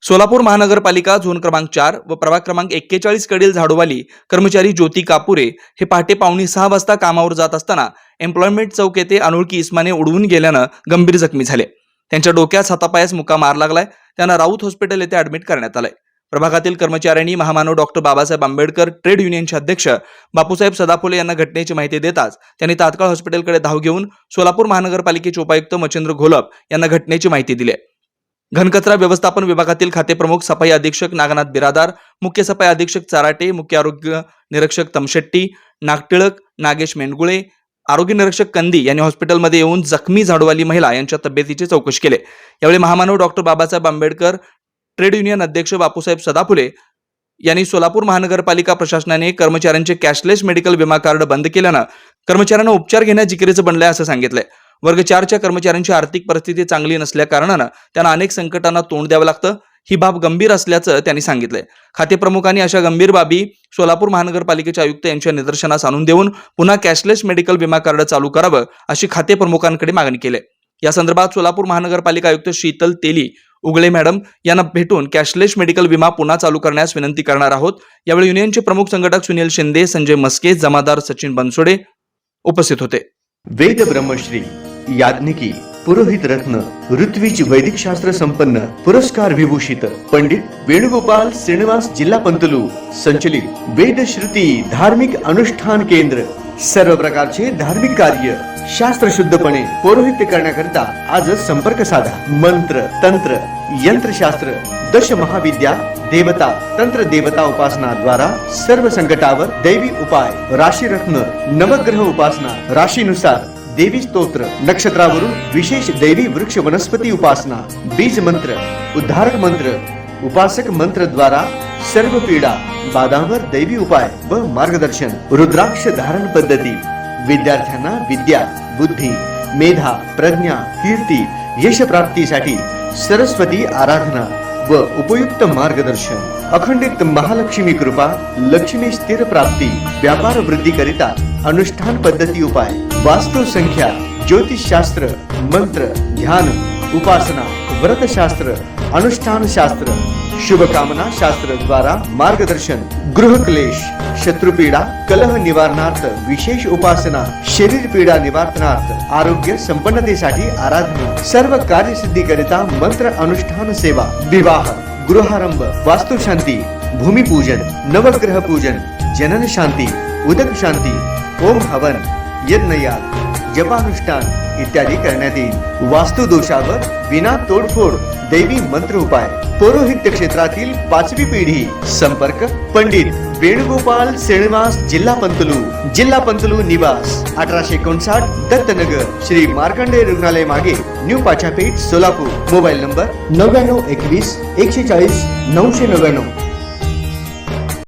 सोलापूर महानगरपालिका झोन क्रमांक 4 व प्रभाग क्रमांक 41 कडील झाडूवाली कर्मचारी ज्योती कापुरे हे पहाटे 5:45 वाजता कामावर जात असताना एम्प्लॉयमेंट चौक येथे अनोळखी इस्माने उडवून गेल्यानं गंभीर जखमी झाले। त्यांच्या डोक्यात हातापायास मुका मार लागलाय। त्यांना राऊत हॉस्पिटल येथे ऍडमिट करण्यात आलंय। प्रभागातील कर्मचाऱ्यांनी महामानव डॉक्टर बाबासाहेब आंबेडकर ट्रेड युनियनचे अध्यक्ष बापूसाहेब सदाफुले यांना घटनेची माहिती देताच त्यांनी तात्काळ हॉस्पिटलकडे धाव घेऊन सोलापूर महानगरपालिकेचे उपायुक्त मच्छिंद्र घोलप यांना घटनेची माहिती दिली। घनकचरा व्यवस्थापन विभागातील खाते प्रमुख सफाई अधीक्षक नागनाथ बिरादार, मुख्य सफाई अधीक्षक चाराटे, मुख्य आरोग्य निरीक्षक तमशेट्टी, नागटिळक, नागेश मेंढगुळे, आरोग्य निरीक्षक कंदी यांनी हॉस्पिटलमध्ये येऊन जखमी झाडूवाली महिला यांच्या तब्येतीची चौकशी केली। यावेळी महामानव doctor Babasaheb Ambedkar trade union अध्यक्ष बापूसाहेब सदाफुले यांनी सोलापूर महानगरपालिका प्रशासनाने कर्मचाऱ्यांचे कॅशलेस मेडिकल विमा कार्ड बंद केल्यानं कर्मचाऱ्यांना उपचार घेण्यास जिकिरीचं बनलंय असं सांगितलंय। वर्ग 4च्या कर्मचाऱ्यांची आर्थिक परिस्थिती चांगली नसल्या कारणानं त्यांना अनेक संकटांना तोंड द्यावं लागतं। ही बाब गंभीर असल्याचं त्यांनी सांगितलंय। खाते प्रमुखांनी अशा गंभीर बाबी सोलापूर महानगरपालिकेचे आयुक्त यांच्या निदर्शनास आणून देऊन पुन्हा कॅशलेस मेडिकल विमा कार्ड चालू करावं अशी खाते प्रमुखांकडे मागणी केली। या संदर्भात सोलापूर महानगरपालिका आयुक्त शीतल तेली उगळे मॅडम यांना भेटून कॅशलेस मेडिकल विमा पुन्हा चालू करण्यास विनंती करणार आहोत। यावेळी युनियनचे प्रमुख संघटक सुनील शिंदे, संजय मस्के, जमादार सचिन बनसोडे उपस्थित होते। वेद ब्रह्मश्री याज्ञिकी पुरोहित रत्न ऋत्विज वैदिक शास्त्र संपन्न पुरस्कार विभूषित पंडित वेणुगोपाल श्रीनिवास जिल्हा पंतलू संचलित वेद श्रुती धार्मिक अनुष्ठान केंद्र सर्व प्रकारचे धार्मिक कार्य शास्त्र शुद्धपणे पौरोहित्य करण्याकरिता आजच संपर्क साधा। मंत्र तंत्र यंत्रशास्त्र दश महाविद्या देवता तंत्र देवता उपासना द्वारा सर्व संकटावर दैवी उपाय, राशी रत्न नवग्रह उपासना, राशीनुसार देवी स्तोत्र, नक्षत्रावरून विशेष दैवी वृक्ष वनस्पती उपासना, बीज मंत्र, उद्धारक मंत्र, उपासक मंत्र द्वारा सर्व पीडा बाधांवर दैवी उपाय व मार्गदर्शन, रुद्राक्ष धारण पद्धती, विद्यार्थ्यांना विद्या बुद्धी मेधा प्रज्ञा कीर्ती यश प्राप्तीसाठी सरस्वती आराधना व उपयुक्त मार्गदर्शन, अखंडित महालक्ष्मी कृपा, लक्ष्मी स्थिर प्राप्ती, व्यापार वृद्धी करिता अनुष्ठान पद्धती उपाय, वास्तु संख्या, ज्योतिष शास्त्र, मंत्र ध्यान उपासना, व्रत शास्त्र, अनुष्ठान शास्त्र, शुभकामना शास्त्र द्वारा मार्गदर्शन, गृह क्लेश, शत्रुपीडा कलह निवारणार्थ विशेष उपासना, शरीर पीडा निवारणार्थ आरोग्य संपन्नतेसाठी आराधना, सर्व कार्यसिद्धी करिता मंत्र अनुष्ठान सेवा, विवाह गृहारंभ, वास्तुशांती, भूमिपूजन, नवग्रह पूजन, जनन शांती, उदक शांती, ओम हवन, यज्ञयाग, जपानुष्ठान इत्यादी करण्यात येईल। वास्तु दोषावर विना तोडफोड दैवी मंत्र उपाय, पौरोहित्य क्षेत्रातील 5वी पिढी। संपर्क पंडित वेणुगोपाल श्रीनिवास जिल्हा पंतलू निवास 1859 दत्तनगर श्री मार्कंडेय रुग्णालय मागे new Pachapeth Solapur. Mobile number 9921 140 999।